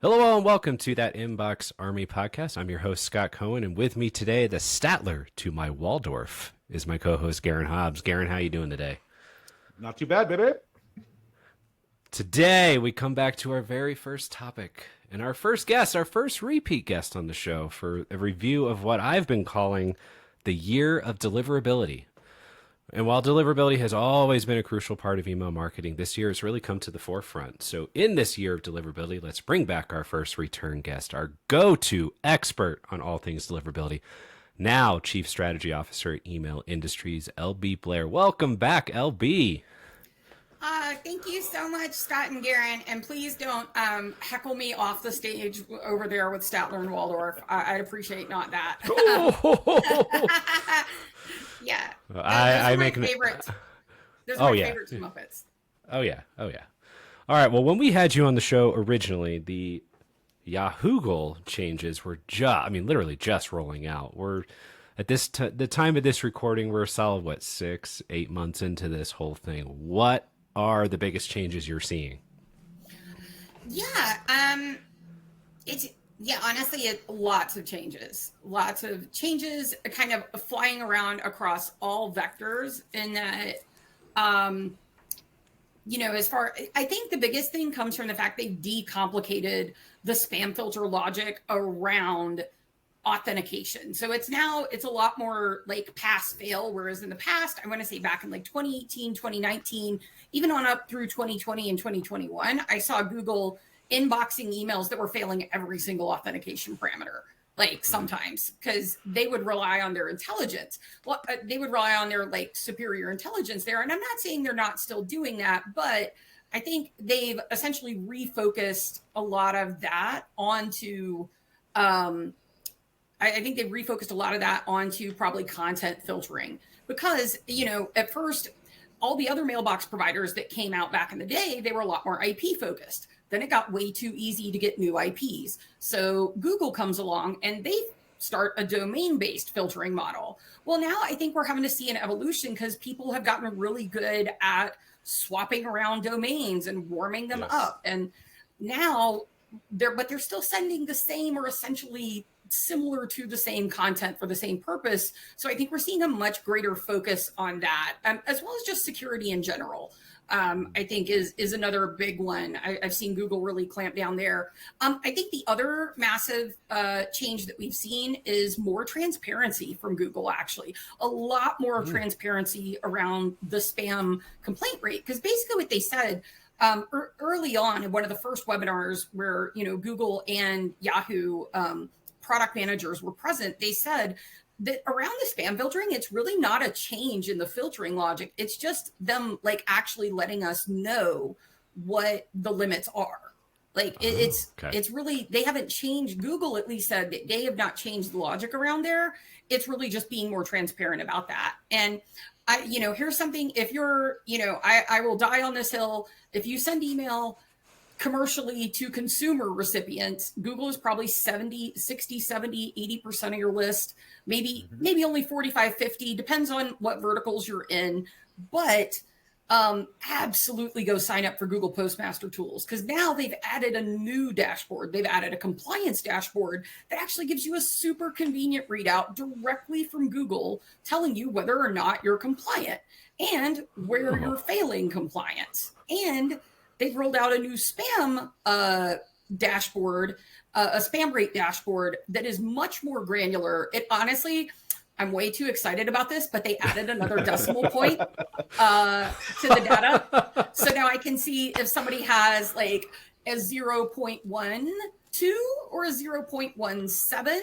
Hello and welcome to that Inbox Army podcast. I'm your host, Scott Cohen, and with me today, the Statler to my Waldorf is my co-host, Garen Hobbs. Garen, how you doing today? Not too bad, baby. Today, we come back to our very first topic and our first guest, our first repeat guest on the show for a review of what I've been calling the year of deliverability. And while deliverability has always been a crucial part of email marketing, this year has really come to the forefront. So in this year of deliverability, let's bring back our first return guest, our go-to expert on all things deliverability, now Chief Strategy Officer at Email Industries, LB Blair. Welcome back, LB. Thank you so much, Scott and Garen, and please don't heckle me off the stage over there with Statler and Waldorf. I'd appreciate not that. Yeah, I make favorites. Those are my favorite Muppets. Oh yeah. All right. Well, when we had you on the show originally, the Yahoo changes were literally just rolling out. We're at the time of this recording, we're a solid 6-8 months into this whole thing. What are the biggest changes you're seeing? Honestly, lots of changes, kind of flying around across all vectors. In that, I think the biggest thing comes from the fact they decomplicated the spam filter logic around authentication. So it's a lot more like pass fail, whereas in the past, I want to say back in like 2018, 2019, even on up through 2020 and 2021, I saw Google inboxing emails that were failing every single authentication parameter, like sometimes, because they would rely on their intelligence. Well, they would rely on their like superior intelligence there. And I'm not saying they're not still doing that, but I think they've essentially refocused a lot of that onto, I think they've refocused a lot of that onto probably content filtering, because, at first, all the other mailbox providers that came out back in the day, they were a lot more IP focused. Then it got way too easy to get new IPs. So Google comes along and they start a domain-based filtering model. Well, now I think we're having to see an evolution because people have gotten really good at swapping around domains and warming them up. And now they're still sending the same or essentially similar to the same content for the same purpose. So I think we're seeing a much greater focus on that, as well as just security in general. I think is another big one. I've seen Google really clamp down there. I think the other massive change that we've seen is more transparency from Google, actually. A lot more transparency around the spam complaint rate. Because basically what they said early on in one of the first webinars where, Google and Yahoo product managers were present, they said that around the spam filtering, it's really not a change in the filtering logic. It's just them like actually letting us know what the limits are. Like it's really, they haven't changed. Google at least said that they have not changed the logic around there. It's really just being more transparent about that. And here's something, if you're, I will die on this hill. If you send email commercially to consumer recipients, Google is probably 60, 70, 80% of your list, maybe only 45, 50, depends on what verticals you're in. But absolutely go sign up for Google Postmaster Tools, because now they've added a new dashboard. They've added a compliance dashboard that actually gives you a super convenient readout directly from Google telling you whether or not you're compliant and where you're failing compliance. And they've rolled out a new spam dashboard, a spam rate dashboard that is much more granular. It honestly, I'm way too excited about this, but they added another decimal point to the data. So now I can see if somebody has like a 0.12 or a 0.17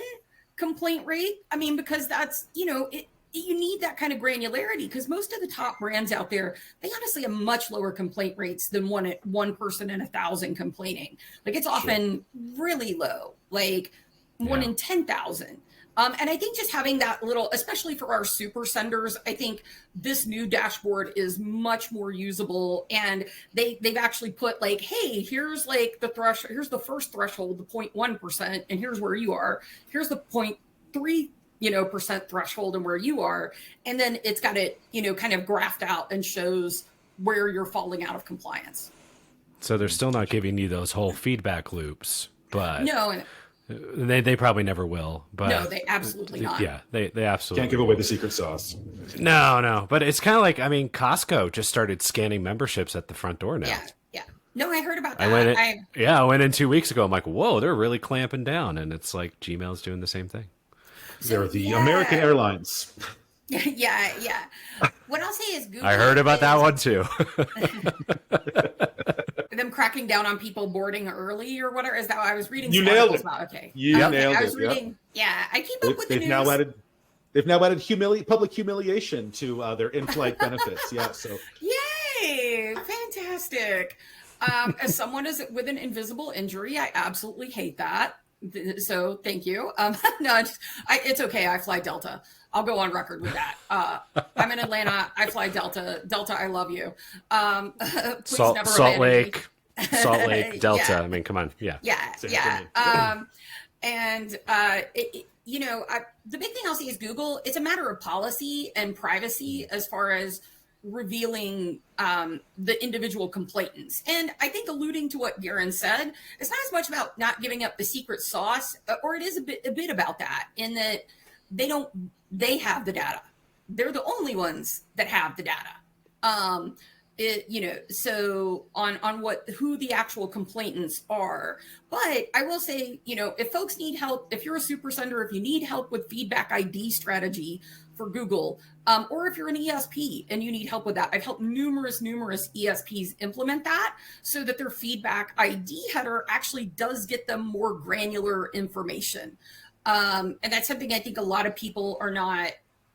complaint rate. I mean, because that's, you need that kind of granularity, because most of the top brands out there, they honestly have much lower complaint rates than one person in 1,000 complaining. Like it's often really low, like 1 in 10,000. And I think just having that little, especially for our super senders, I think this new dashboard is much more usable. And they've actually put like, hey, here's like the threshold, here's the first threshold, the 0.1%, and here's where you are. Here's the 0.3 percent threshold and where you are. And then it's got it, kind of graphed out and shows where you're falling out of compliance. So they're still not giving you those whole feedback loops but No, they probably never will. But no, they absolutely not. Yeah, they absolutely Can't give away the secret sauce. No. But it's kind of like, I mean, Costco just started scanning memberships at the front door now. Yeah. No, I heard about that. I went in 2 weeks ago. I'm like, whoa, they're really clamping down, and it's like Gmail's doing the same thing. They're the American Airlines. Yeah. What I'll say is Google. I heard about that one too. Them cracking down on people boarding early or whatever. Is that what I was reading? You nailed it. Okay. You nailed I was it. reading. Yep. Yeah, I keep up with the news. They've now added public humiliation to their in-flight benefits. Yeah. So. Yay! Fantastic. As someone with an invisible injury, I absolutely hate that. So thank you. No, it's okay. I fly Delta. I'll go on record with that. I'm in Atlanta. I fly Delta. Delta, I love you. Please never Salt abandon Lake, me. Delta. Yeah. I mean, come on. Yeah. Yeah. The big thing I'll say is Google. It's a matter of policy and privacy as far as revealing the individual complainants. And I think alluding to what Garen said, it's not as much about not giving up the secret sauce, or it is a bit about that, in that they have the data. They're the only ones that have the data. So on who the actual complainants are. But I will say, if folks need help, if you're a super sender, if you need help with feedback ID strategy for Google, or if you're an ESP and you need help with that, I've helped numerous ESPs implement that so that their feedback ID header actually does get them more granular information. And that's something I think a lot of people are not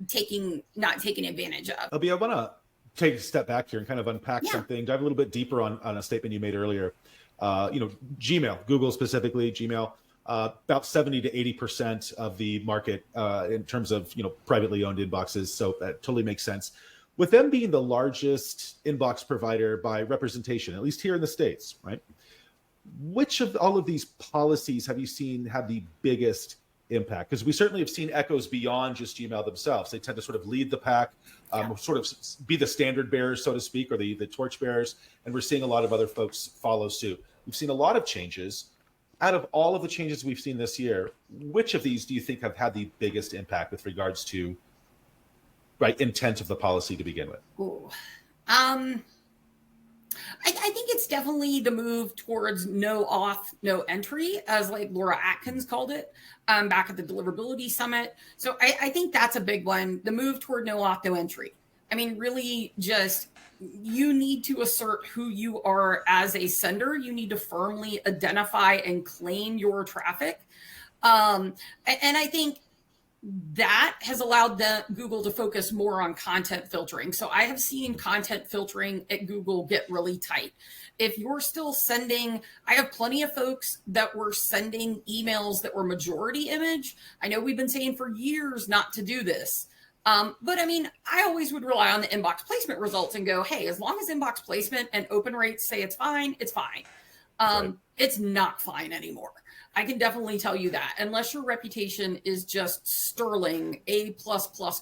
taking advantage of. Abhi, I want to take a step back here and kind of unpack something, dive a little bit deeper on a statement you made earlier. Gmail, Google specifically, Gmail, about 70 to 80% of the market in terms of privately owned inboxes. So that totally makes sense. With them being the largest inbox provider by representation, at least here in the States, right? Which of all of these policies have you seen have the biggest impact? Because we certainly have seen echoes beyond just Gmail themselves. They tend to sort of lead the pack, sort of be the standard bearers, so to speak, or the torch bearers. And we're seeing a lot of other folks follow suit. We've seen a lot of changes. Out of all of the changes we've seen this year, which of these do you think have had the biggest impact with regards to intent of the policy to begin with? Ooh. I think it's definitely the move towards no auth, no entry, as like Laura Atkins called it back at the Deliverability Summit. So I think that's a big one, the move toward no auth, no entry. I mean, really just you need to assert who you are as a sender. You need to firmly identify and claim your traffic. And I think that has allowed Google to focus more on content filtering. So I have seen content filtering at Google get really tight. If you're still sending, I have plenty of folks that were sending emails that were majority image. I know we've been saying for years not to do this. But I mean, I always would rely on the inbox placement results and go, hey, as long as inbox placement and open rates say it's fine, it's fine. Right. It's not fine anymore. I can definitely tell you that unless your reputation is just sterling A++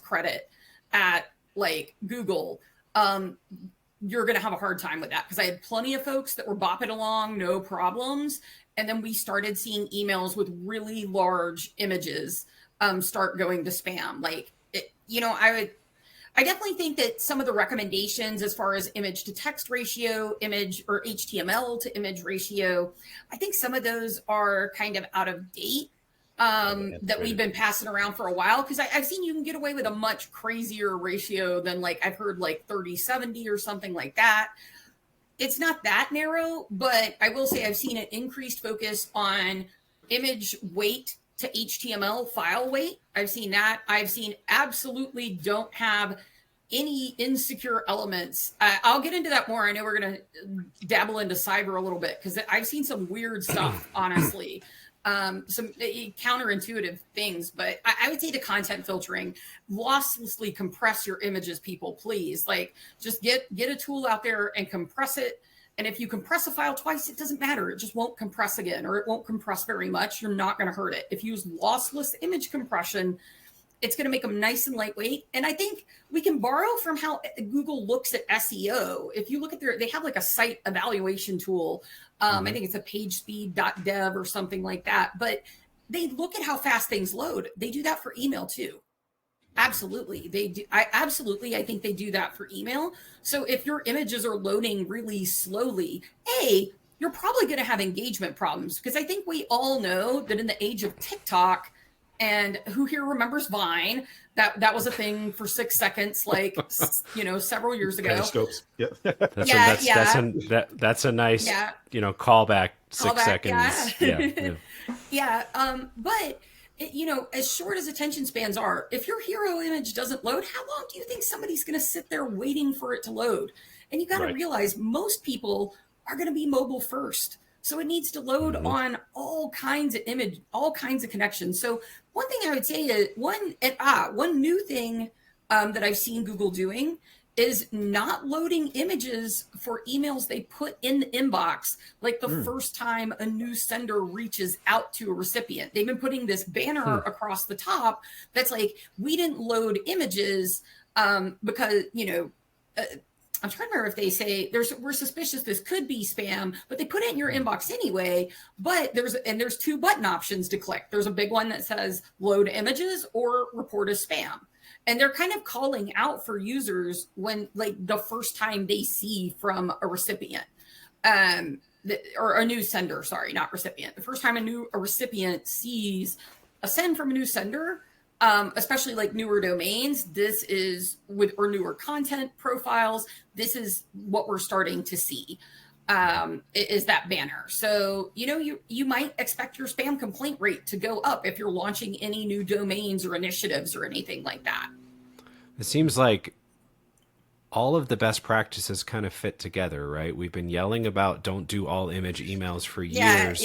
credit at like Google, you're going to have a hard time with that. Because I had plenty of folks that were bopping along, no problems. And then we started seeing emails with really large images start going to spam. Like, I definitely think that some of the recommendations as far as image to text ratio, image or HTML to image ratio, I think some of those are kind of out of date that we've been passing around for a while. Because I've seen you can get away with a much crazier ratio than like I've heard like 30/70 or something like that. It's not that narrow, but I will say I've seen an increased focus on image weight to HTML file weight. I've seen that. I've seen absolutely don't have any insecure elements. I'll get into that more. I know we're going to dabble into cyber a little bit because I've seen some weird stuff, honestly. Some counterintuitive things, but I would say the content filtering, losslessly compress your images, people, please. Like just get a tool out there and compress it. And if you compress a file twice, it doesn't matter. It just won't compress again, or it won't compress very much. You're not going to hurt it. If you use lossless image compression, It's going to make them nice and lightweight. And I think we can borrow from how Google looks at SEO. If you look at they have like a site evaluation tool. I think it's a pagespeed.dev or something like that. But they look at how fast things load. They do that for email too. Absolutely. They do. I think they do that for email. So if your images are loading really slowly, you're probably going to have engagement problems, because I think we all know that in the age of TikTok, and who here remembers Vine, that was a thing for 6 seconds, like, several years ago. Periscopes. Yeah. That's a nice, callback. 6 seconds. But as short as attention spans are, if your hero image doesn't load, how long do you think somebody's going to sit there waiting for it to load? And you got to realize most people are going to be mobile first. So it needs to load on all kinds of connections. So one thing I would say is one new thing that I've seen Google doing is not loading images for emails they put in the inbox, like the first time a new sender reaches out to a recipient. They've been putting this banner across the top that's like, we didn't load images because, I'm trying to remember if they say we're suspicious this could be spam, but they put it in your inbox anyway. But there's 2 button options to click. There's a big one that says load images or report as spam. And they're kind of calling out for users when, like, the first time they see from a recipient, or a new sender, sorry, not recipient. The first time a recipient sees a send from a new sender, especially like newer domains, this is or newer content profiles, this is what we're starting to see, is that banner. So, you might expect your spam complaint rate to go up if you're launching any new domains or initiatives or anything like that. It seems like all of the best practices kind of fit together, right? We've been yelling about don't do all image emails for years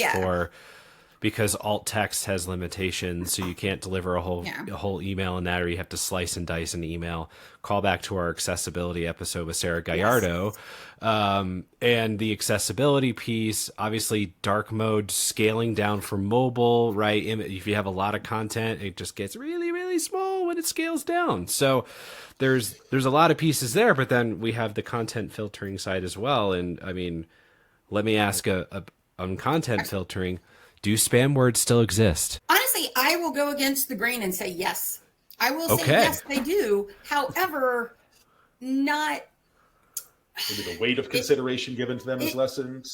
because alt text has limitations, so you can't deliver a whole email in that, or you have to slice and dice an email. Call back to our accessibility episode with Sarah Gallardo. And the accessibility piece, obviously dark mode scaling down for mobile, right? If you have a lot of content, it just gets really, really small when it scales down. So there's a lot of pieces there, but then we have the content filtering side as well. And I mean, let me ask on content filtering, do spam words still exist? Honestly, I will go against the grain and say yes. I will say yes, they do. However, not... Maybe the weight of consideration given to them is lessened.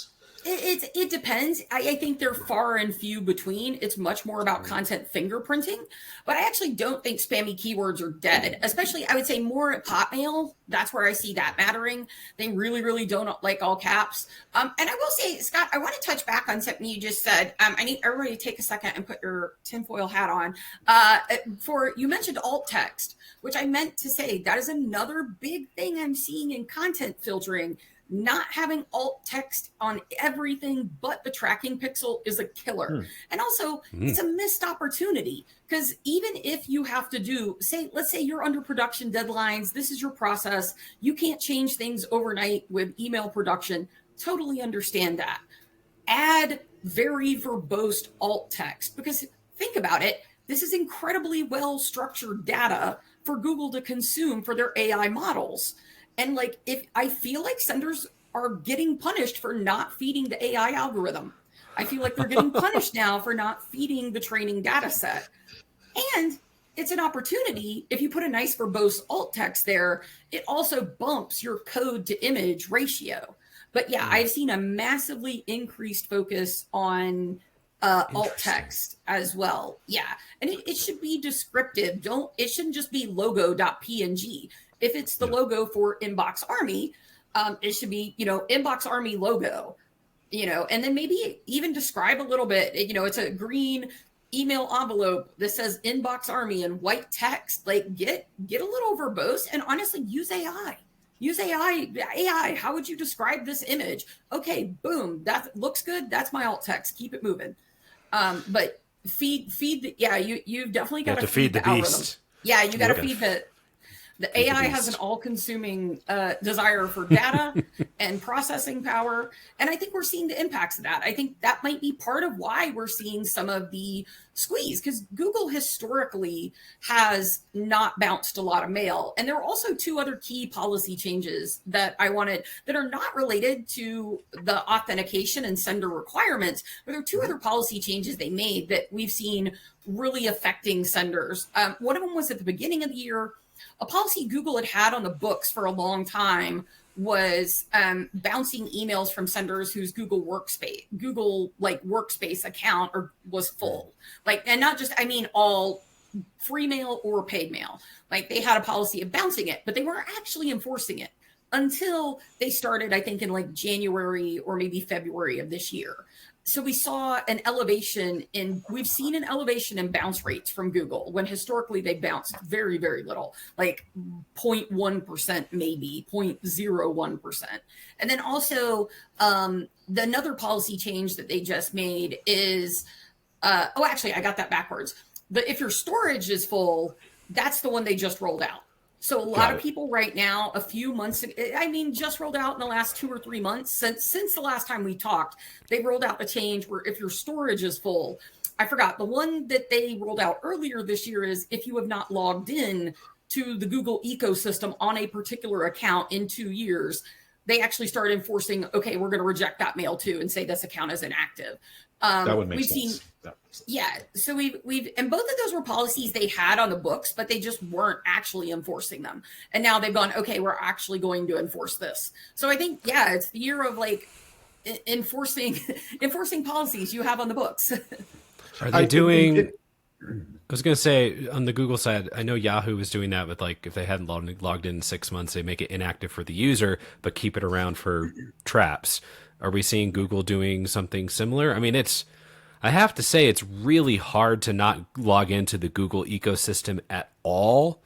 It depends. I think they're far and few between. It's much more about content fingerprinting. But I actually don't think spammy keywords are dead, especially I would say more at Hotmail. That's where I see that mattering. They really, really don't like all caps. And I will say, Scott, I want to touch back on something you just said. I need everybody to take a second and put your tinfoil hat on. You mentioned alt text, which I meant to say that is another big thing I'm seeing in content filtering. Not having alt text on everything but the tracking pixel is a killer. And also, it's a missed opportunity, because even if you have to let's say you're under production deadlines, this is your process, you can't change things overnight with email production, totally understand that. Add very verbose alt text, because think about it, this is incredibly well-structured data for Google to consume for their AI models. And like, if I feel like senders are getting punished for not feeding the AI algorithm, I feel like they're getting punished now for not feeding the training data set. And it's an opportunity. If you put a nice verbose alt text there, it also bumps your code to image ratio. But yeah, I've seen a massively increased focus on alt text as well. Yeah. And it should be descriptive. It shouldn't just be logo.png. If it's the logo for InboxArmy, it should be, InboxArmy logo, and then maybe even describe a little bit, it's a green email envelope that says InboxArmy in white text. Like, get a little verbose, and honestly, use AI. Use AI. How would you describe this image? Okay, boom. That looks good. That's my alt text. Keep it moving. But feed the, you've definitely got to feed the beast. Algorithm. Yeah, you got to feed the. The AI has an all-consuming desire for data and processing power. And I think we're seeing the impacts of that. I think that might be part of why we're seeing some of the squeeze, because Google historically has not bounced a lot of mail. And there are also two other key policy changes that I wanted that are not related to the authentication and sender requirements, but there are two other policy changes they made that we've seen really affecting senders. One of them was at the beginning of the year. A policy Google had on the books for a long time was bouncing emails from senders whose Google workspace account was full. And not just, I mean, all free mail or paid mail. They had a policy of bouncing it, but they weren't actually enforcing it until they started, I think, in January or maybe February of this year. So we've seen an elevation in bounce rates from Google, when historically they bounced very, very little, 0.1%, maybe 0.01%. And then also another policy change that they just made is, actually, I got that backwards. But if your storage is full, that's the one they just rolled out. So a lot of people right now, a few months, just rolled out in the last 2 or 3 months, since the last time we talked, they rolled out the change where if your storage is full, I forgot, the one that they rolled out earlier this year is if you have not logged in to the Google ecosystem on a particular account in 2 years, they actually started enforcing, okay, we're going to reject that mail too and say this account is inactive. That would make sense. Yeah. So we've, and both of those were policies they had on the books, but they just weren't actually enforcing them. And now they've gone, okay, we're actually going to enforce this. So I think, it's the year of enforcing policies you have on the books. Are they doing, I was going to say on the Google side, I know Yahoo was doing that with if they hadn't logged in 6 months, they make it inactive for the user, but keep it around for traps. Are we seeing Google doing something similar? I mean, I have to say, it's really hard to not log into the Google ecosystem at all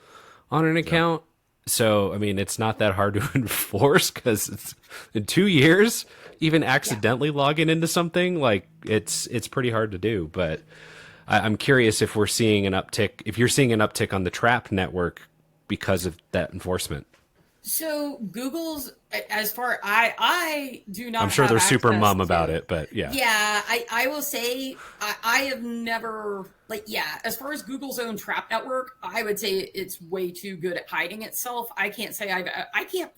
on an account. Yeah. So, I mean, it's not that hard to enforce, because it's in 2 years, even accidentally logging into something, it's pretty hard to do. But I'm curious if we're seeing an uptick, if you're seeing an uptick on the Trap network because of that enforcement. So Google's, as far I do not. I'm sure they're super mum about it, but yeah. Yeah, I will say I have never as far as Google's own Trap network, I would say it's way too good at hiding itself. I can't say I can't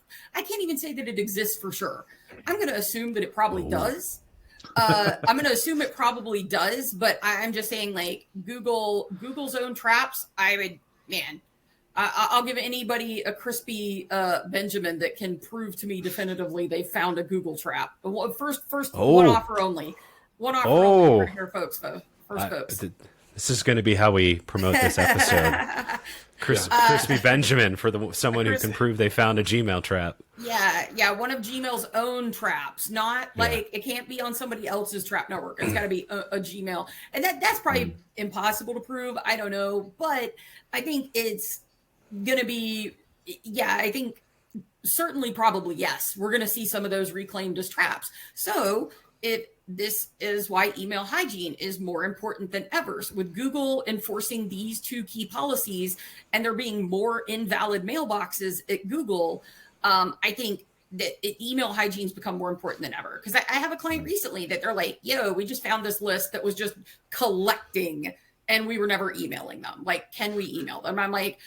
even say that it exists for sure. I'm going to assume that it probably does. I'm going to assume it probably does, but I'm just saying Google's own traps. I'll give anybody a crispy Benjamin that can prove to me definitively they found a Google trap. First, one offer only. One offer only right here, folks. Folks. This is going to be how we promote this episode. Crispy Benjamin for someone who can prove they found a Gmail trap. Yeah, one of Gmail's own traps. Not it can't be on somebody else's trap network. It's got to be a Gmail, and that's probably impossible to prove. I don't know, but I think it's gonna be I think certainly probably yes, we're gonna see some of those reclaimed as traps. So this is why email hygiene is more important than ever. So with Google enforcing these two key policies and there being more invalid mailboxes at Google, I think that email hygiene's become more important than ever. Because I have a client recently that they're like, we just found this list that was just collecting and we were never emailing them. Can we email them? I'm like,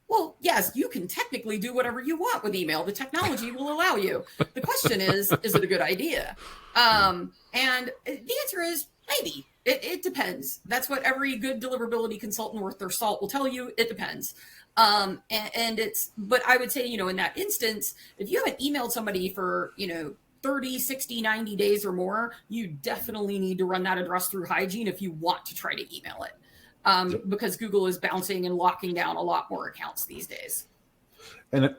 well, yes, you can technically do whatever you want with email. The technology will allow you. The question is it a good idea? And the answer is maybe. It depends. That's what every good deliverability consultant worth their salt will tell you. It depends. But I would say, in that instance, if you haven't emailed somebody for, 30, 60, 90 days or more, you definitely need to run that address through Hygiene if you want to try to email it. Because Google is bouncing and locking down a lot more accounts these days. And,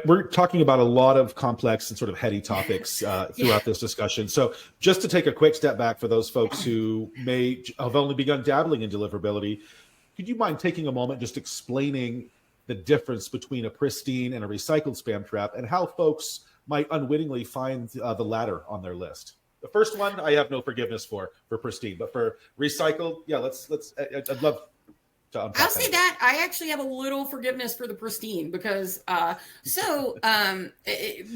we're talking about a lot of complex and sort of heady topics throughout this discussion. So just to take a quick step back for those folks who may have only begun dabbling in deliverability, could you mind taking a moment just explaining the difference between a pristine and a recycled spam trap and how folks might unwittingly find the latter on their list? The first one I have no forgiveness for pristine, but for recycled, let's. I'd love. to unpack I'll say that I actually have a little forgiveness for the pristine because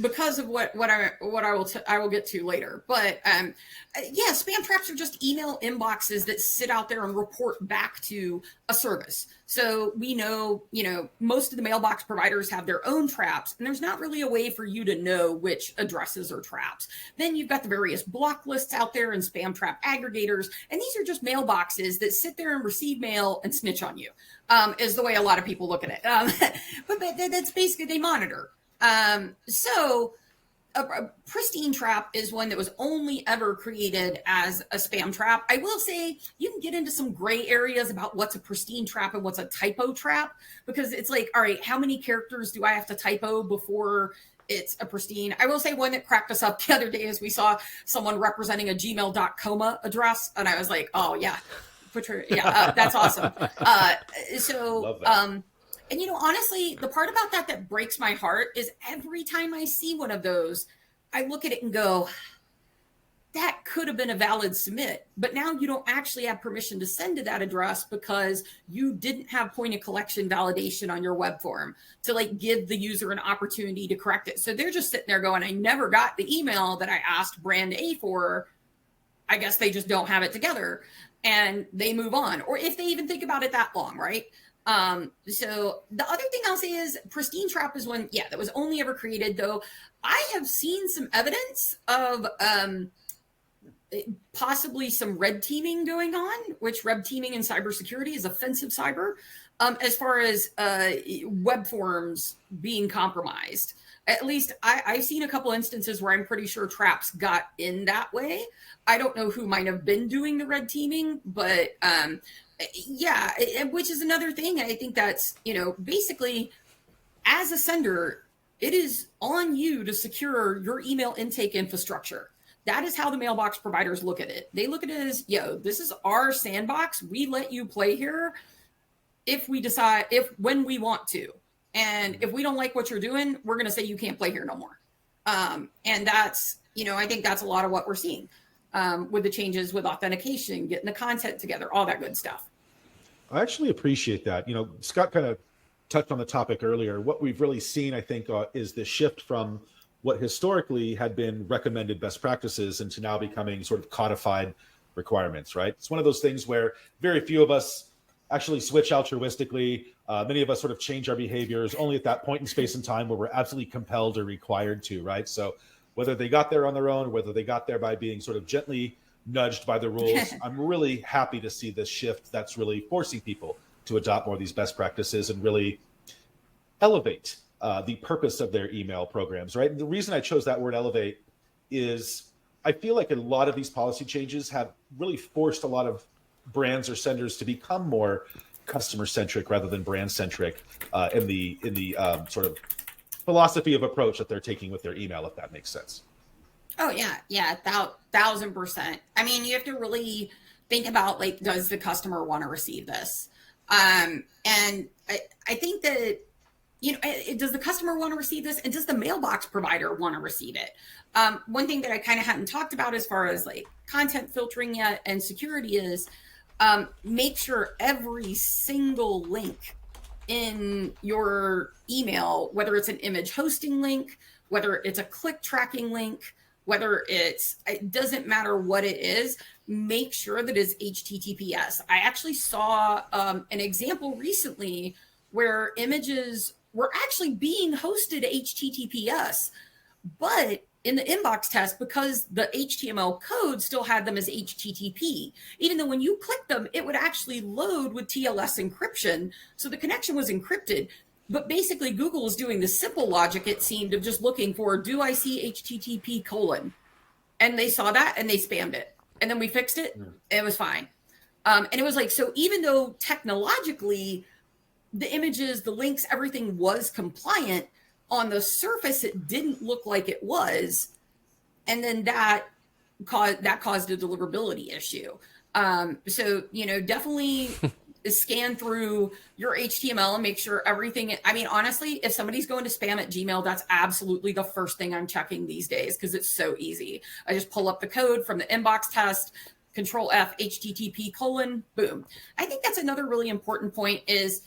because of what I will get to later. But yeah, spam traps are just email inboxes that sit out there and report back to a service. So we know, most of the mailbox providers have their own traps, and there's not really a way for you to know which addresses are traps. Then you've got the various block lists out there and spam trap aggregators, and these are just mailboxes that sit there and receive mail and snitch on you, is the way a lot of people look at it. But that's basically, they monitor. So a pristine trap is one that was only ever created as a spam trap. I will say you can get into some gray areas about what's a pristine trap and what's a typo trap, because it's like, all right, how many characters do I have to typo before it's a pristine? I will say one that cracked us up the other day is we saw someone representing a gmail.com address, and I was like, oh yeah, that's awesome. And honestly, the part about that breaks my heart is every time I see one of those, I look at it and go, that could have been a valid submit, but now you don't actually have permission to send to that address because you didn't have point of collection validation on your web form to give the user an opportunity to correct it. So they're just sitting there going, I never got the email that I asked brand A for. I guess they just don't have it together, and they move on. Or if they even think about it that long, right? So the other thing I'll say is pristine trap is one, that was only ever created, though I have seen some evidence of possibly some red teaming going on, which red teaming in cybersecurity is offensive cyber, as far as web forms being compromised. At least I've seen a couple instances where I'm pretty sure traps got in that way. I don't know who might have been doing the red teaming, but yeah, which is another thing. I think that's, basically as a sender, it is on you to secure your email intake infrastructure. That is how the mailbox providers look at it. They look at it as, this is our sandbox. We let you play here when we want to. And if we don't like what you're doing, we're going to say you can't play here no more. And that's, I think that's a lot of what we're seeing with the changes with authentication, getting the content together, all that good stuff. I actually appreciate that. Scott kind of touched on the topic earlier. What we've really seen, I think, is the shift from what historically had been recommended best practices into now becoming sort of codified requirements, right? It's one of those things where very few of us actually switch altruistically. Many of us sort of change our behaviors only at that point in space and time where we're absolutely compelled or required to, right? So whether they got there on their own, whether they got there by being sort of gently nudged by the rules, I'm really happy to see this shift that's really forcing people to adopt more of these best practices and really elevate the purpose of their email programs, right? And the reason I chose that word elevate is I feel like a lot of these policy changes have really forced a lot of brands or senders to become more customer centric rather than brand centric in the sort of philosophy of approach that they're taking with their email, if that makes sense. Oh yeah, 1,000%. I mean, you have to really think about does the customer want to receive this? And I think that does the customer want to receive this, and does the mailbox provider want to receive it? One thing that I kind of hadn't talked about as far as content filtering yet and security is make sure every single link in your email, whether it's an image hosting link, whether it's a click tracking link, whether it doesn't matter what it is, make sure that it's HTTPS. I actually saw an example recently where images were actually being hosted HTTPS, but in the inbox test, because the HTML code still had them as HTTP, even though when you click them, it would actually load with TLS encryption. So the connection was encrypted. But basically, Google is doing the simple logic, it seemed, of just looking for, do I see HTTP : and they saw that and they spammed it. And then we fixed it. And it was fine. And it was so even though technologically the images, the links, everything was compliant, on the surface, it didn't look like it was. And then that caused a deliverability issue. So, definitely scan through your HTML and make sure everything. I mean, honestly, if somebody's going to spam at Gmail, that's absolutely the first thing I'm checking these days because it's so easy. I just pull up the code from the inbox test, Control F, HTTP : boom. I think that's another really important point is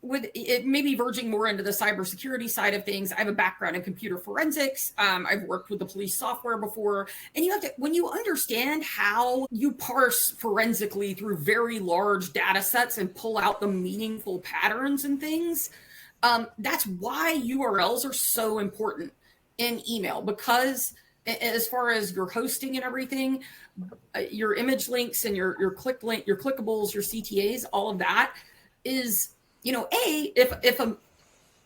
with it maybe verging more into the cybersecurity side of things. I have a background in computer forensics. I've worked with the police software before. And you have to, when you understand how you parse forensically through very large data sets and pull out the meaningful patterns and things, that's why URLs are so important in email, because as far as your hosting and everything, your image links and your clickables, your CTAs, all of that is, if a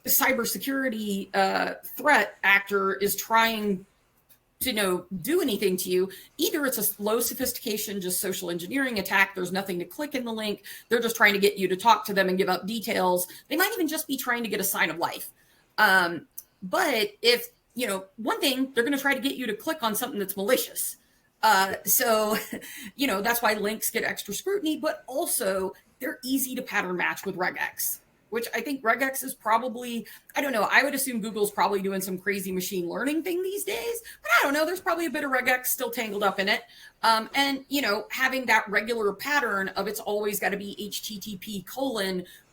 cybersecurity threat actor is trying to do anything to you, either it's a low sophistication, just social engineering attack. There's nothing to click in the link. They're just trying to get you to talk to them and give up details. They might even just be trying to get a sign of life. But if, one thing, they're going to try to get you to click on something that's malicious. So that's why links get extra scrutiny, but also they're easy to pattern match with regex, which I think regex is probably, I don't know, I would assume Google's probably doing some crazy machine learning thing these days, but I don't know, there's probably a bit of regex still tangled up in it. And having that regular pattern of it's always got to be HTTP :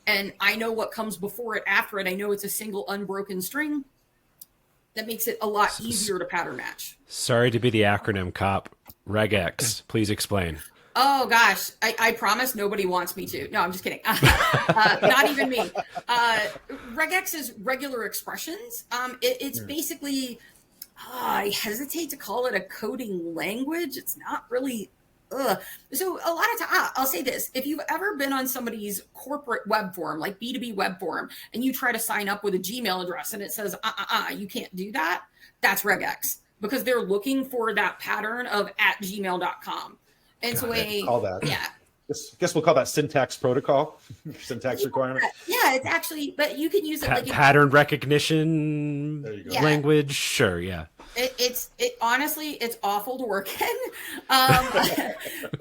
and I know what comes before it, after it, I know it's a single unbroken string. That makes it a lot easier to pattern match. Sorry to be the acronym cop. Regex, please explain. Oh gosh, I promise nobody wants me to. No, I'm just kidding. Not even me. Regex is regular expressions. It's basically, I hesitate to call it a coding language. It's not really. So a lot of times, I'll say this: if you've ever been on somebody's corporate web form, like B2B web form, and you try to sign up with a Gmail address and it says, you can't do that, that's regex, because they're looking for that pattern of @gmail.com. And so call that. Yeah. Guess we'll call that syntax protocol, syntax requirement. Yeah, it's actually, but you can use it like pattern recognition language. Sure, yeah. It honestly, it's awful to work in.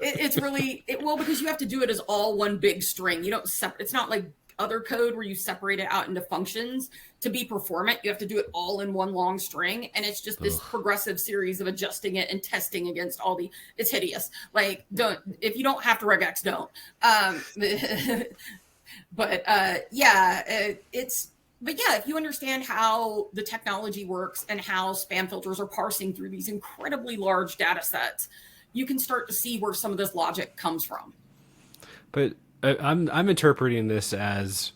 It's really because you have to do it as all one big string. You don't it's not like other code where you separate it out into functions to be performant. You have to do it all in one long string, and it's just this progressive series of adjusting it and testing against all it's hideous. Like, if you don't have to regex, don't. But if you understand how the technology works and how spam filters are parsing through these incredibly large data sets, you can start to see where some of this logic comes from. But I'm interpreting this as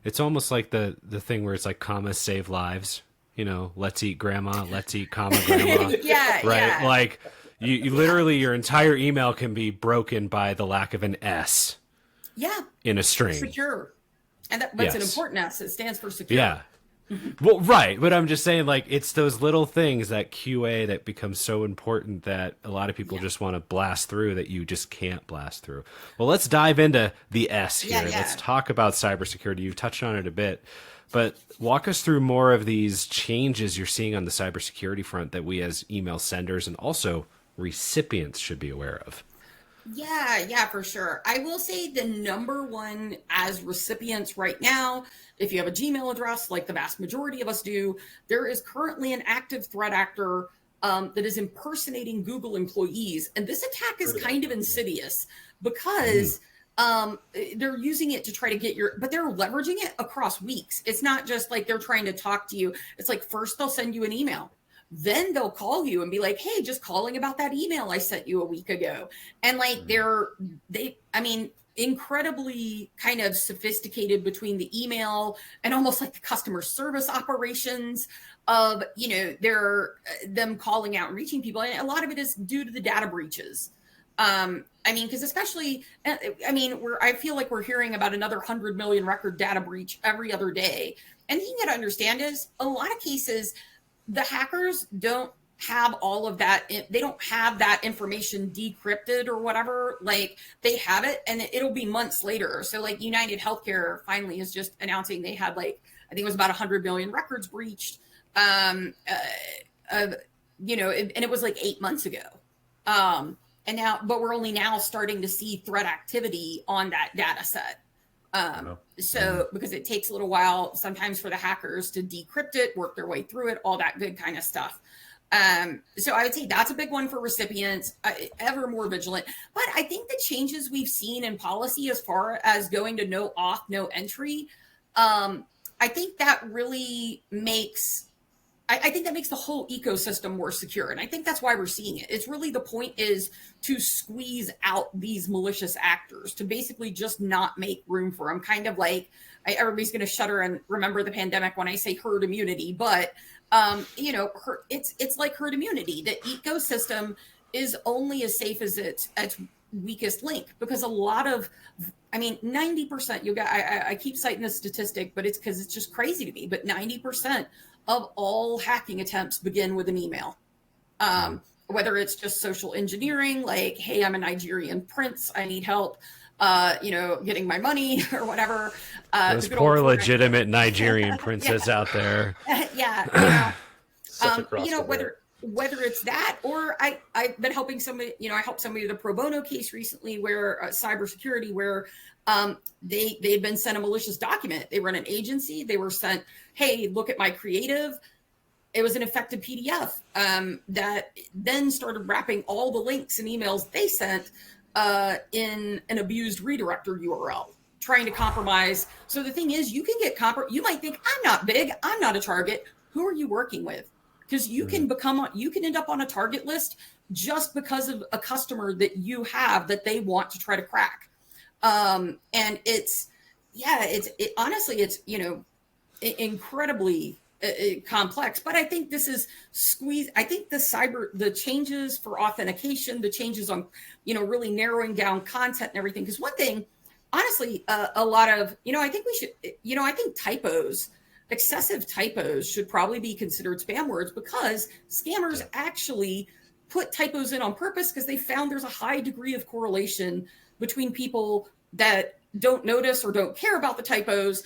it's almost like the thing where it's like commas save lives. Let's eat grandma, let's eat comma grandma. Yeah, right. Yeah. Like you literally your entire email can be broken by the lack of an S. Yeah. In a string. Secure. And that's an important S. It stands for secure. Yeah. Well, right. But I'm just saying, like, it's those little things, that QA that becomes so important that a lot of people just want to blast through that you just can't blast through. Well, let's dive into the S here. Yeah. Let's talk about cybersecurity. You've touched on it a bit, but walk us through more of these changes you're seeing on the cybersecurity front that we as email senders and also recipients should be aware of. Yeah, for sure. I will say the number one as recipients right now, if you have a Gmail address, like the vast majority of us do, there is currently an active threat actor that is impersonating Google employees. And this attack is kind of insidious because they're using it to try to get but they're leveraging it across weeks. It's not just like they're trying to talk to you. It's like, first they'll send you an email. Then they'll call you and be like, hey, just calling about that email I sent you a week ago. And like, incredibly kind of sophisticated between the email and almost like the customer service operations of, them calling out and reaching people. And a lot of it is due to the data breaches. Because especially, I feel like we're hearing about another 100 million record data breach every other day. And the thing you got to understand is a lot of cases, the hackers don't have all of that. They don't have that information decrypted or whatever. Like, they have it and it'll be months later. So like United Healthcare finally is just announcing they had I think it was about 100 million records breached. And it was like 8 months ago. But we're only now starting to see threat activity on that data set. Because it takes a little while sometimes for the hackers to decrypt it, work their way through it, all that good kind of stuff. So I would say that's a big one for recipients, ever more vigilant. But I think the changes we've seen in policy as far as going to no auth, no entry, I think that really makes, I think that makes the whole ecosystem more secure. And I think that's why we're seeing it. It's really, the point is to squeeze out these malicious actors, to basically just not make room for them. Kind of like, everybody's going to shudder and remember the pandemic when I say herd immunity, but you know, it's like herd immunity. The ecosystem is only as safe as its weakest link, because a lot of, I mean, 90%, you got, I keep citing this statistic, but it's because it's just crazy to me, but 90% of all hacking attempts begin with an email. Whether it's just social engineering, like, hey, I'm a Nigerian prince, I need help, you know, getting my money or whatever. Those poor legitimate Nigerian princes out there. Yeah, you know, whether it's that, or I've been helping somebody, you know, I helped somebody with a pro bono case recently where cybersecurity, where they'd been sent a malicious document. They run an agency. They were sent, hey, look at my creative. It was an infected PDF that then started wrapping all the links and emails they sent in an abused redirector URL, trying to compromise. So the thing is, you can get you might think, I'm not big, I'm not a target. Who are you working with? Because you can you can end up on a target list just because of a customer that you have that they want to try to crack. And honestly, it's, you know, incredibly complex, but I think this is I think the changes for authentication, the changes on, you know, really narrowing down content and everything. Because one thing, honestly, a lot of, you know, I think we should, you know, I think excessive typos should probably be considered spam words, because scammers actually put typos in on purpose, because they found there's a high degree of correlation between people that don't notice or don't care about the typos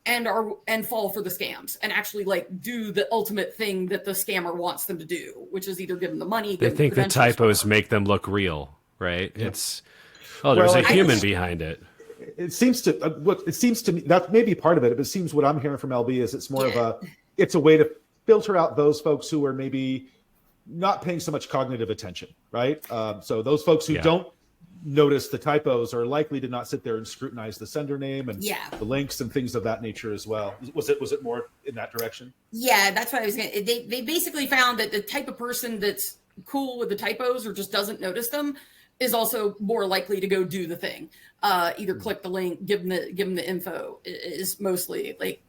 and fall for the scams and actually like do the ultimate thing that the scammer wants them to do, which is either give them the money. They think the typos make them look real, right? Yeah. It's, oh, there's a human behind it. It seems to me that may be part of it, but it seems what I'm hearing from LB is it's more of it's a way to filter out those folks who are maybe not paying so much cognitive attention, right? So those folks who don't notice the typos are likely to not sit there and scrutinize the sender name and the links and things of that nature as well. Was it more in that direction? Yeah, that's what I was going to. They basically found that the type of person that's cool with the typos or just doesn't notice them is also more likely to go do the thing. Either click the link, give them the info is mostly like,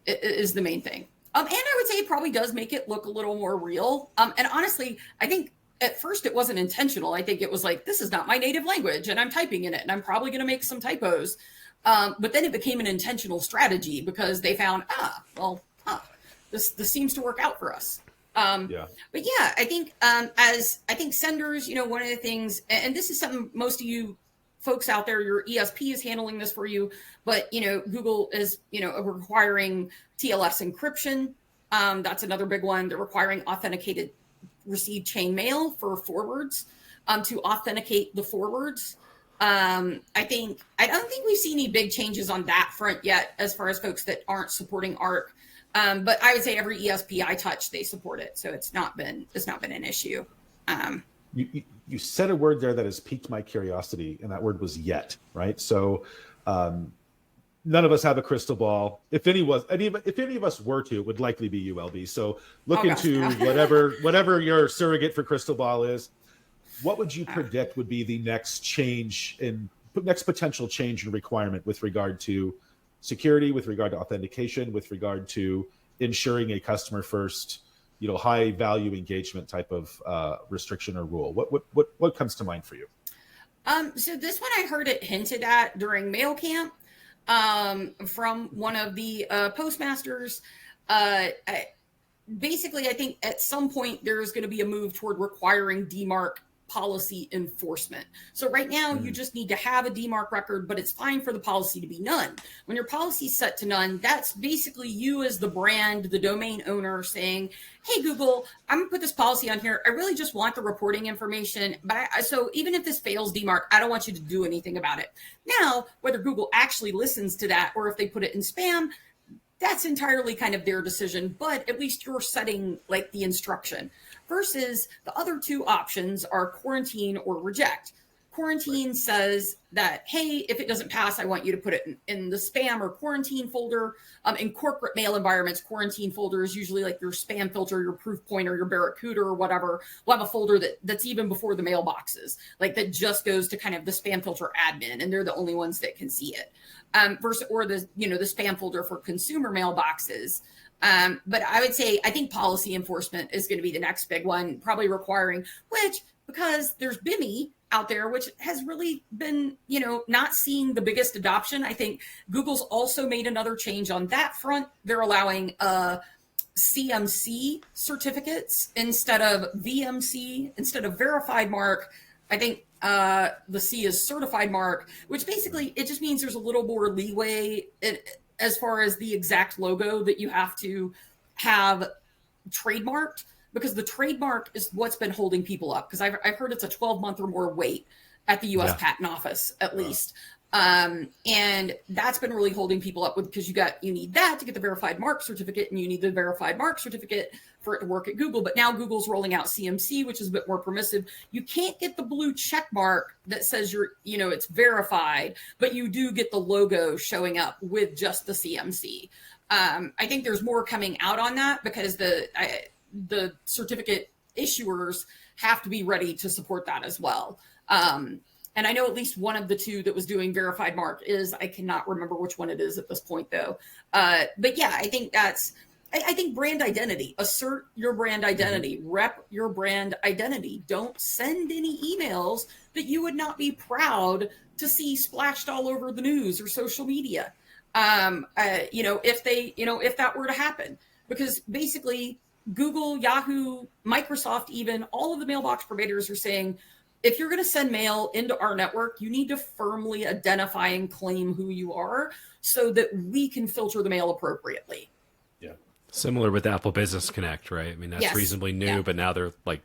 is the main thing. And I would say it probably does make it look a little more real. And honestly, I think at first it wasn't intentional. I think it was like, this is not my native language and I'm typing in it and I'm probably going to make some typos. But then it became an intentional strategy because they found, this seems to work out for us. But yeah, I think as I think senders, you know, one of the things, and this is something most of you folks out there, your ESP is handling this for you, but you know, Google is, you know, requiring TLS encryption. That's another big one. They're requiring authenticated received chain mail for forwards to authenticate the forwards. I don't think we've seen any big changes on that front yet, as far as folks that aren't supporting ARC. But I would say every ESP I touch, they support it. So it's not been an issue. You said a word there that has piqued my curiosity, and that word was yet, right? So none of us have a crystal ball. If any of us were to, it would likely be ULB. So look into whatever your surrogate for crystal ball is. What would you predict would be the next potential change in requirement with regard to security, with regard to authentication, with regard to ensuring a customer first, you know, high value engagement type of restriction or rule? What comes to mind for you? So this one I heard it hinted at during Mail Camp from one of the postmasters. Basically, I think at some point there's going to be a move toward requiring DMARC policy enforcement. So right now you just need to have a DMARC record, but it's fine for the policy to be none. When your policy is set to none, that's basically you as the brand, the domain owner saying, hey, Google, I'm gonna put this policy on here. I really just want the reporting information, but so even if this fails DMARC, I don't want you to do anything about it. Now, whether Google actually listens to that or if they put it in spam, that's entirely kind of their decision, but at least you're setting like the instruction. Versus the other two options are quarantine or reject. Quarantine says that, hey, if it doesn't pass, I want you to put it in the spam or quarantine folder. In corporate mail environments, quarantine folder is usually like your spam filter, your proof pointer, your Barracuda or whatever. We'll have a folder that's even before the mailboxes, like that just goes to kind of the spam filter admin, and they're the only ones that can see it. Versus, or the spam folder for consumer mailboxes. But I would say, I think policy enforcement is going to be the next big one, probably requiring, because there's BIMI out there, which has really been, not seeing the biggest adoption. I think Google's also made another change on that front. They're allowing CMC certificates instead of VMC, instead of verified mark. I think the C is certified mark, which basically it just means there's a little more leeway as far as the exact logo that you have to have trademarked, because the trademark is what's been holding people up. Because I've heard it's a 12-month or more wait at the U.S. Patent Office, at least. And that's been really holding people up because you need that to get the verified mark certificate, and you need the verified mark certificate for it to work at Google. But now Google's rolling out CMC, which is a bit more permissive. You can't get the blue check mark that says it's verified, but you do get the logo showing up with just the CMC. I think there's more coming out on that because the certificate issuers have to be ready to support that as well. And I know at least one of the two that was doing verified mark I cannot remember which one it is at this point though. But yeah, I think I think brand identity, assert your brand identity, rep your brand identity. Don't send any emails that you would not be proud to see splashed all over the news or social media. If that were to happen, because basically Google, Yahoo, Microsoft, even all of the mailbox providers are saying, if you're going to send mail into our network, you need to firmly identify and claim who you are so that we can filter the mail appropriately. Yeah. Similar with Apple Business Connect, right? I mean, that's reasonably new, but now they're like,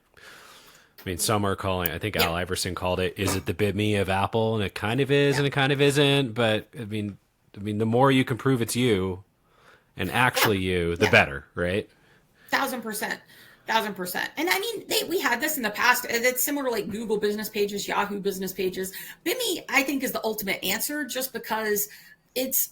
some are calling, I think Al Iverson called it, is it the BIMI of Apple? And it kind of is and it kind of isn't. But I mean, the more you can prove it's you and actually you, the better, right? 1,000%. And I mean, we had this in the past. It's similar to like Google business pages, Yahoo business pages. BIMI, I think, is the ultimate answer just because it's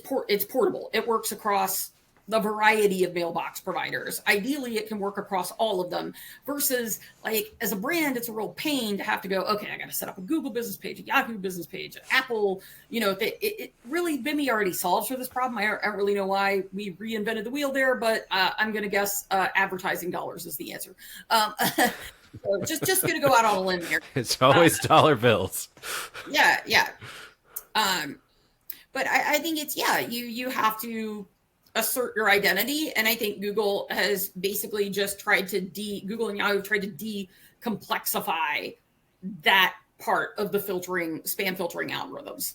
portable. It works across the variety of mailbox providers. Ideally, it can work across all of them versus like as a brand, it's a real pain to have to go, okay, I got to set up a Google business page, a Yahoo business page, Apple, it really, BIMI already solves for this problem. I don't really know why we reinvented the wheel there, but I'm going to guess advertising dollars is the answer. So just going to go out on a limb here. It's always dollar bills. Yeah. But I think it's, you have to assert your identity. And I think Google has basically just Google and Yahoo have tried to decomplexify that part of the spam filtering algorithms.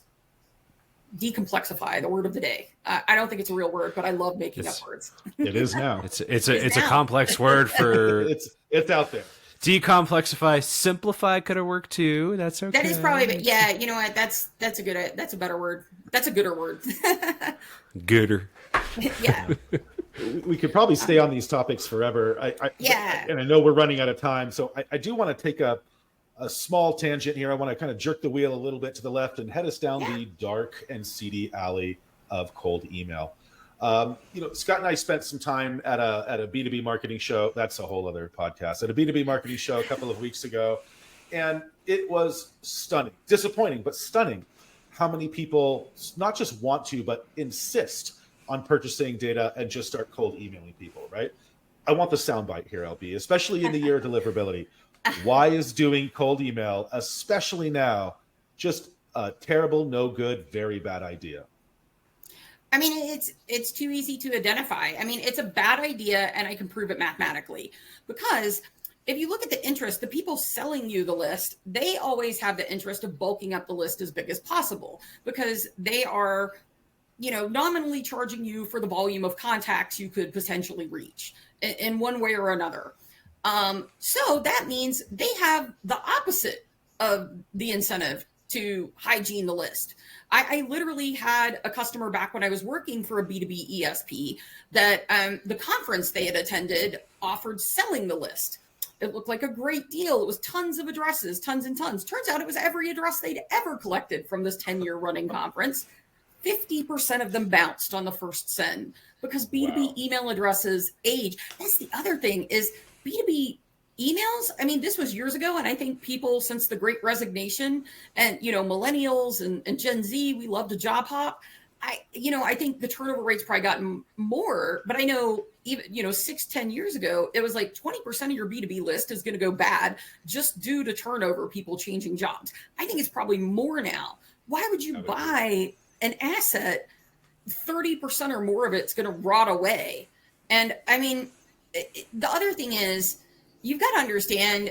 Decomplexify, the word of the day. I don't think it's a real word, but I love making up words. It is now. It's a complex word for it's out there. Decomplexify, simplify could have worked too. That's okay. That is probably, you know what? That's a better word. That's a gooder word. Gooder. Yeah. We could probably stay on these topics forever. And I know we're running out of time. So I do want to take a small tangent here. I want to kind of jerk the wheel a little bit to the left and head us down the dark and seedy alley of cold email. Scott and I spent some time at a B2B marketing show. That's a whole other podcast. At a B2B marketing show a couple of weeks ago. And it was stunning, disappointing, but stunning how many people not just want to, but insist on purchasing data and just start cold emailing people, right? I want the soundbite here, LB, especially in the year of deliverability. Why is doing cold email, especially now, just a terrible, no good, very bad idea? I mean, it's too easy to identify. I mean, it's a bad idea, and I can prove it mathematically. Because if you look at the interest, the people selling you the list, they always have the interest of bulking up the list as big as possible because they are, nominally charging you for the volume of contacts you could potentially reach in one way or another. So that means they have the opposite of the incentive to hygiene the list. I literally had a customer back when I was working for a B2B ESP that the conference they had attended offered selling the list. It looked like a great deal. It was tons of addresses, tons and tons. Turns out it was every address they'd ever collected from this 10-year running conference. 50% of them bounced on the first send because B2B email addresses age. That's the other thing is B2B emails. I mean, this was years ago. And I think people since the Great Resignation and, millennials and Gen Z, we love to job hop. I think the turnover rate's probably gotten more, but I know even, 6-10 years ago, it was like 20% of your B2B list is going to go bad just due to turnover, people changing jobs. I think it's probably more now. Why would you buy an asset? 30% or more of it's going to rot away. And I mean, the other thing is you've got to understand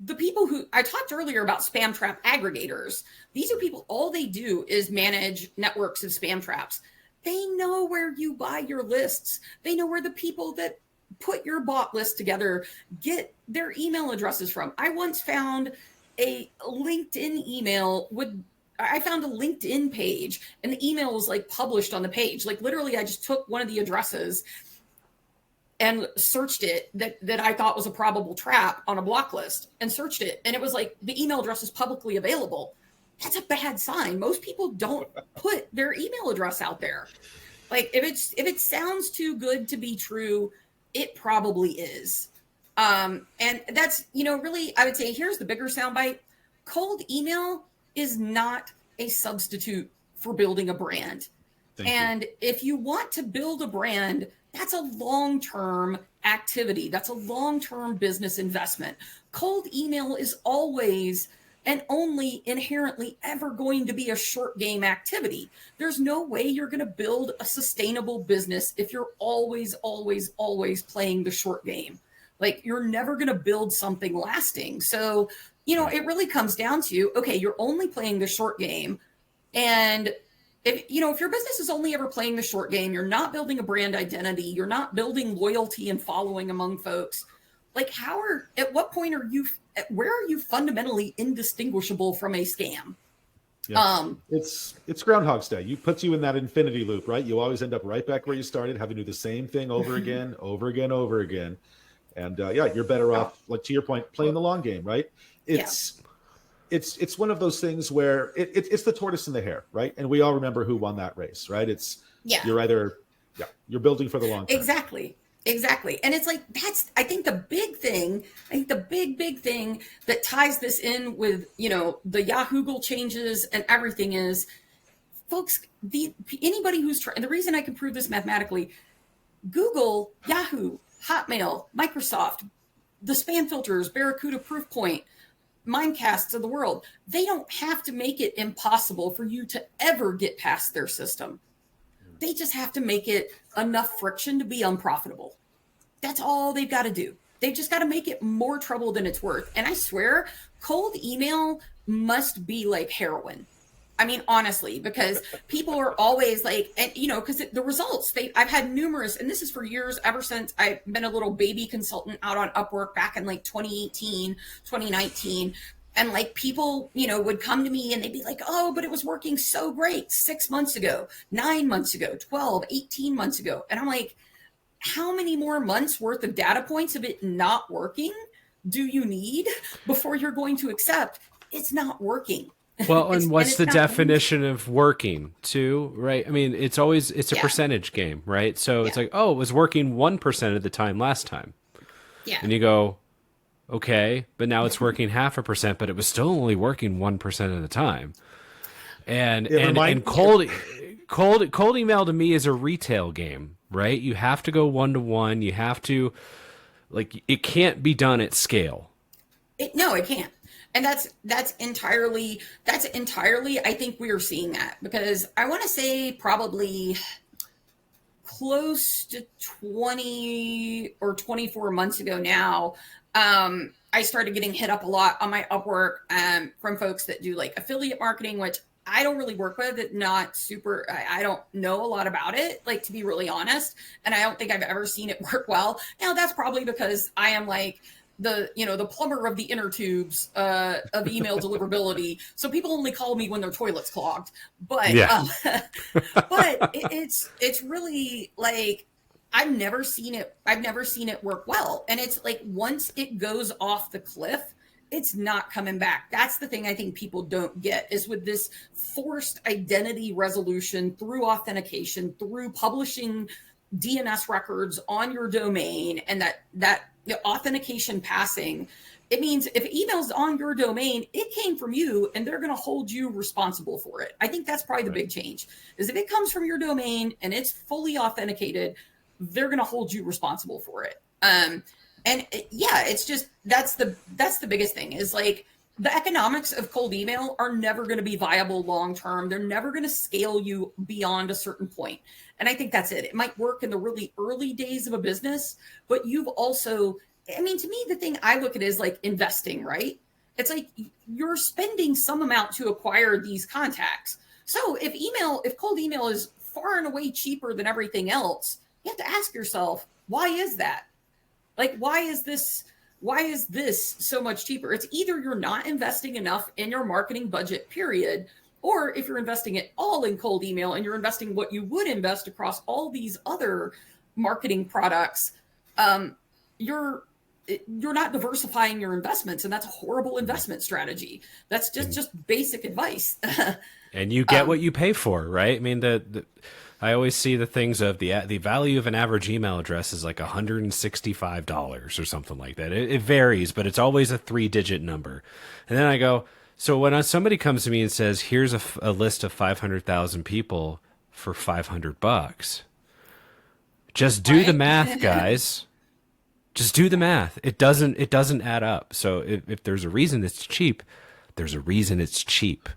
the people who I talked earlier about spam trap aggregators. These are people, all they do is manage networks of spam traps. They know where you buy your lists. They know where the people that put your bot list together get their email addresses from. I once found a LinkedIn email I found a LinkedIn page and the email was like published on the page. Like literally I just took one of the addresses and searched it that I thought was a probable trap on a block list and searched it. And it was like the email address is publicly available. That's a bad sign. Most people don't put their email address out there. Like if it sounds too good to be true, it probably is. And that's, really, I would say here's the bigger soundbite. Cold email is not a substitute for building a brand. And if you want to build a brand, that's a long-term activity. That's a long-term business investment. Cold email is always and only inherently ever going to be a short game activity. There's no way you're going to build a sustainable business if you're always, always, always playing the short game. Like you're never going to build something lasting. So, it really comes down to, okay, you're only playing the short game. And if your business is only ever playing the short game, you're not building a brand identity, you're not building loyalty and following among folks. Like at what point where are you fundamentally indistinguishable from a scam? Yeah. It's Groundhog's Day. You puts you in that infinity loop, right? You always end up right back where you started, having to do the same thing over again, over again, over again. And you're better off, like to your point, playing the long game, right? It's one of those things where it's the tortoise and the hare, right? And we all remember who won that race, right? You're building for the long term. Exactly. And it's like, I think the big thing that ties this in with, the Yahoo Google changes and everything is, folks, anybody who's trying, the reason I can prove this mathematically, Google, Yahoo, Hotmail, Microsoft, the spam filters, Barracuda, Proofpoint, Mimecasts of the world, they don't have to make it impossible for you to ever get past their system. They just have to make it enough friction to be unprofitable. That's all they've got to do. They've just got to make it more trouble than it's worth. And I swear, cold email must be like heroin. I mean, honestly, because people are always like, and because the results, I've had numerous, and this is for years, ever since I've been a little baby consultant out on Upwork back in like 2018, 2019. And like people, would come to me and they'd be like, oh, but it was working so great 6 months ago, 9 months ago, 12, 18 months ago. And I'm like, how many more months worth of data points of it not working do you need before you're going to accept it's not working? Well, and what's the definition of working too, right? I mean, it's a percentage game, right? So it's like, oh, it was working 1% of the time last time. Yeah. And you go, okay, but now it's working 0.5%, but it was still only working 1% of the time. And cold email to me is a retail game, right? You have to go 1-to-1. You have to, it can't be done at scale. No, it can't. And that's entirely, I think we are seeing that because I want to say probably close to 20 or 24 months ago now, I started getting hit up a lot on my Upwork from folks that do like affiliate marketing, which I don't really work with. Not super, I don't know a lot about it, like to be really honest. And I don't think I've ever seen it work well. Now that's probably because I am like the plumber of the inner tubes of email deliverability. So people only call me when their toilet's clogged. But Yeah. but it's really like I've never seen it work well. And it's like once it goes off the cliff, it's not coming back. That's the thing I think people don't get is with this forced identity resolution through authentication, through publishing DNS records on your domain, and that authentication passing. It means if email's on your domain, it came from you and they're going to hold you responsible for it. I think that's probably the big change is if it comes from your domain and it's fully authenticated, they're going to hold you responsible for it. It's just, that's the biggest thing is like the economics of cold email are never going to be viable long-term. They're never going to scale you beyond a certain point. And I think that's it. It might work in the really early days of a business, but you've also, I mean, to me, the thing I look at is like investing, right? It's like you're spending some amount to acquire these contacts. So if cold email is far and away cheaper than everything else, you have to ask yourself, why is that? Like, why is this so much cheaper? It's either you're not investing enough in your marketing budget, period, or if you're investing it all in cold email and you're investing what you would invest across all these other marketing products, you're not diversifying your investments, and that's a horrible investment strategy. That's just basic advice. And you get what you pay for, right? I mean, I always see the things of the value of an average email address is like $165 or something like that. It varies, but it's always a 3-digit number. And then I go, so when somebody comes to me and says, here's a list of 500,000 people for $500, just do the math, guys. Just do the math. It doesn't add up. So if there's a reason it's cheap, there's a reason it's cheap.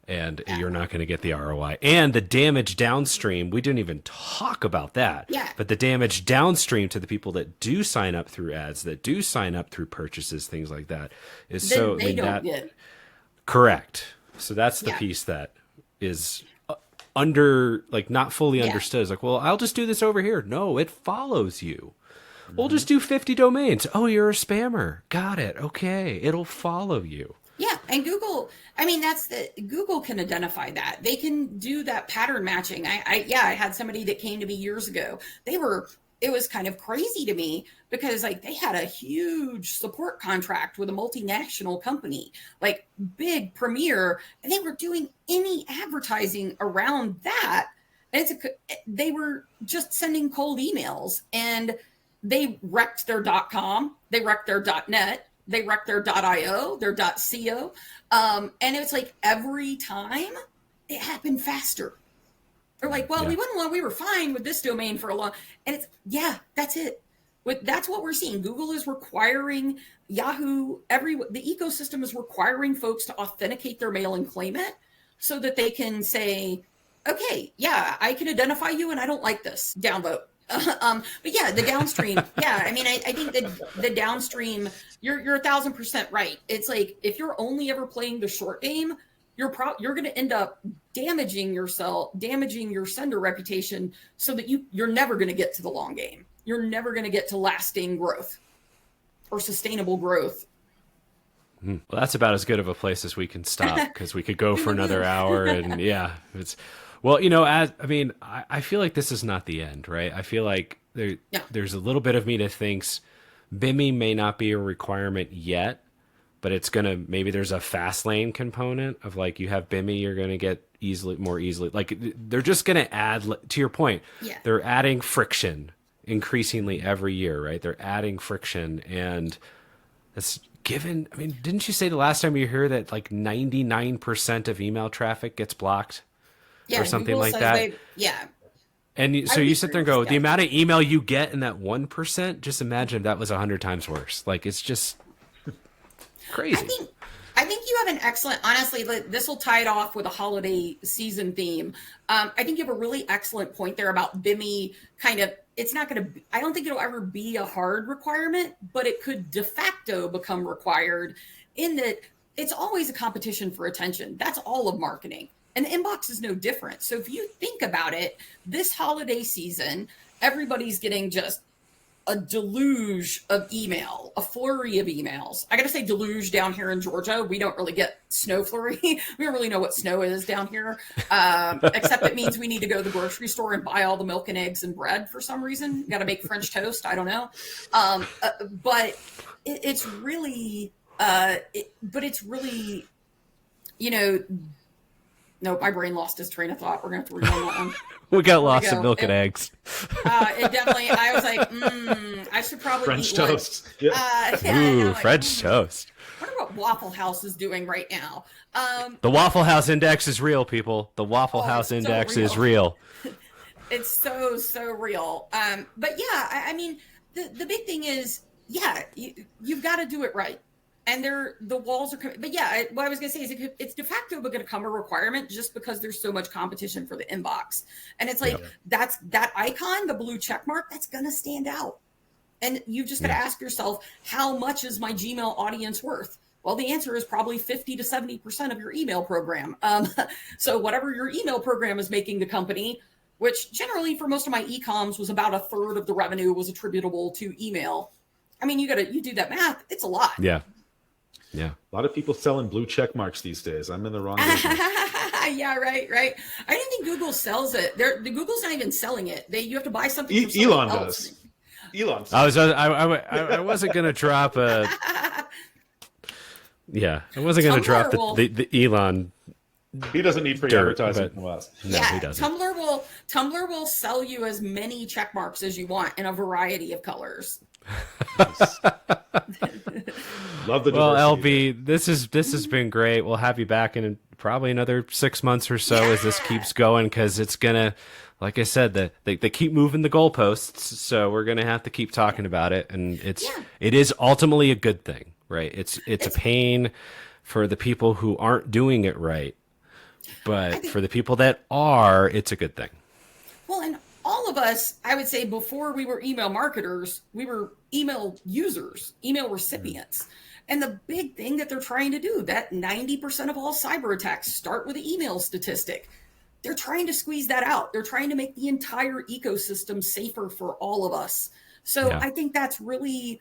And you're not going to get the ROI. And the damage downstream, we didn't even talk about that. Yeah. But the damage downstream to the people that do sign up through ads, that do sign up through purchases, things like that, is then they don't get. Correct. So that's the piece that is not fully understood. It's like, well, I'll just do this over here. No, it follows you. We'll just do 50 domains. Oh, you're a spammer. Got it. Okay. It'll follow you. Yeah. And Google, I mean, Google can identify that. They can do that pattern matching. I had somebody that came to me years ago. It was kind of crazy to me because like they had a huge support contract with a multinational company, like big premier, and they were doing any advertising around that. And they were just sending cold emails, and they wrecked their .com, they wrecked their .net, they wrecked their .io, their .co. And it's like every time it happened faster. They're like, well, we were fine with this domain for a long, and it's, that's it. That's what we're seeing. Google is requiring Yahoo, the ecosystem is requiring folks to authenticate their mail and claim it so that they can say, okay, I can identify you and I don't like this, downvote. But the downstream, I mean, I think that the downstream, you're 1,000% right. It's like, if you're only ever playing the short game, you're going to end up damaging yourself, damaging your sender reputation, so that you're never going to get to the long game. You're never going to get to lasting growth or sustainable growth. Well, that's about as good of a place as we can stop, because we could go for another hour. And well, I feel like this is not the end, right? I feel like there's a little bit of me that thinks BIMI may not be a requirement yet, but it's maybe there's a fast lane component of like, you have BIMI, you're going to get more easily. Like they're just going to add, to your point, they're adding friction increasingly every year, right? They're adding friction, and that's given. I mean, didn't you say the last time you were here that like 99% of email traffic gets blocked or something Google like that? And so you sit there and go, the amount of email you get in that 1%, just imagine if that was 100 times worse. Like, it's just crazy. I think you have an excellent, honestly, this will tie it off with a holiday season theme. I think you have a really excellent point there about BIMI kind of, I don't think it'll ever be a hard requirement, but it could de facto become required in that it's always a competition for attention. That's all of marketing. And the inbox is no different. So if you think about it, this holiday season, everybody's getting just a deluge of email, a flurry of emails. I got to say deluge down here in Georgia. We don't really get snow flurry. We don't really know what snow is down here, except it means we need to go to the grocery store and buy all the milk and eggs and bread for some reason. Got to make French toast. I don't know. But it's really, you know, no, my brain lost its train of thought. We're going to have to rewind that one. We got lost in milk and eggs. It definitely, I was like, I should probably French eat toast. One. Ooh, French toast. I wonder what Waffle House is doing right now. The Waffle House Index is real, people. The Waffle House Index is real. It's so real. But yeah, I mean, the big thing is, yeah, you've got to do it right. And the walls are, but yeah, what I was going to say is it's de facto going to become a requirement just because there's so much competition for the inbox. And it's like, that's that icon, the blue check mark, that's going to stand out. And you've just got to ask yourself, how much is my Gmail audience worth? Well, the answer is probably 50 to 70% of your email program. So whatever your email program is making the company, which generally for most of my e-coms was about a third of the revenue was attributable to email. I mean, you do that math, it's a lot. Yeah. Yeah. A lot of people selling blue check marks these days. I'm in the wrong business. Yeah, right. I didn't think Google sells it. The Google's not even selling it. You have to buy something. From Elon else. does. Elon. I wasn't gonna drop a. Yeah, I wasn't gonna drop the Elon. He doesn't need free advertising from us. No, he doesn't. Tumblr will sell you as many check marks as you want in a variety of colors. Love the well, LB, this has been great. We'll have you back in probably another 6 months or so as this keeps going, because it's gonna, like I said, they keep moving the goalposts, so we're gonna have to keep talking about it, and it is ultimately a good thing, right? It's a pain for the people who aren't doing it right, but for the people that are, it's a good thing. Well, and all of us, I would say, before we were email marketers, we were email users, email recipients. And the big thing that they're trying to do, that 90% of all cyber attacks start with an email statistic. They're trying to squeeze that out. They're trying to make the entire ecosystem safer for all of us. So I think that's really,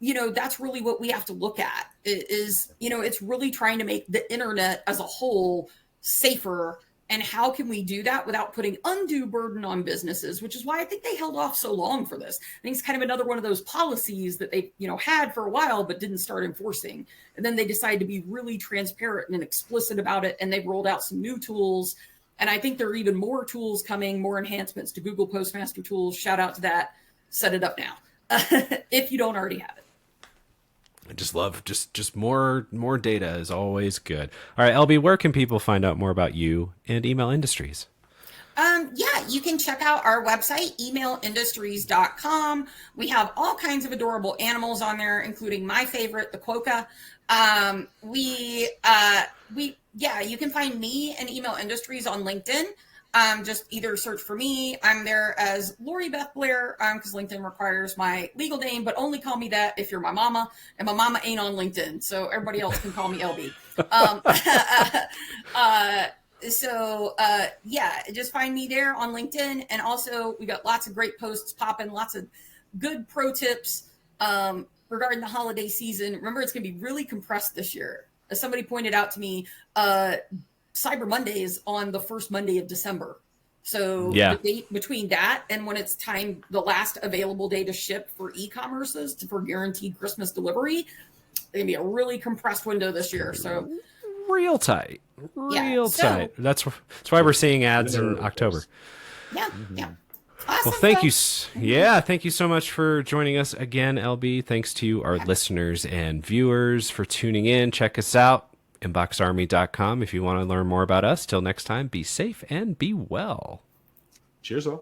that's really what we have to look at is, it's really trying to make the internet as a whole safer. And how can we do that without putting undue burden on businesses, which is why I think they held off so long for this. I think it's kind of another one of those policies that they, had for a while, but didn't start enforcing. And then they decided to be really transparent and explicit about it. And they've rolled out some new tools. And I think there are even more tools coming, more enhancements to Google Postmaster tools. Shout out to that. Set it up now if you don't already have it. I just love just more data is always good. All right, LB, where can people find out more about you and Email Industries? You can check out our website, emailindustries.com. We have all kinds of adorable animals on there, including my favorite, the quokka. You can find me and Email Industries on LinkedIn. Just either search for me. I'm there as Lori Beth Blair, because LinkedIn requires my legal name, but only call me that if you're my mama, and my mama ain't on LinkedIn, so everybody else can call me LB. Just find me there on LinkedIn, and also we got lots of great posts popping, lots of good pro tips regarding the holiday season. Remember, it's going to be really compressed this year. As somebody pointed out to me, Cyber Monday is on the first Monday of December. So the date between that and when it's time, the last available day to ship for e-commerces for guaranteed Christmas delivery, it's going to be a really compressed window this year. So real tight. That's why we're seeing ads in October. Yeah. Well, Awesome. thank you. Yeah, thank you so much for joining us again, LB. Thanks to our listeners and viewers for tuning in. Check us out. InboxArmy.com if you want to learn more about us. Till next time, be safe and be well. Cheers all.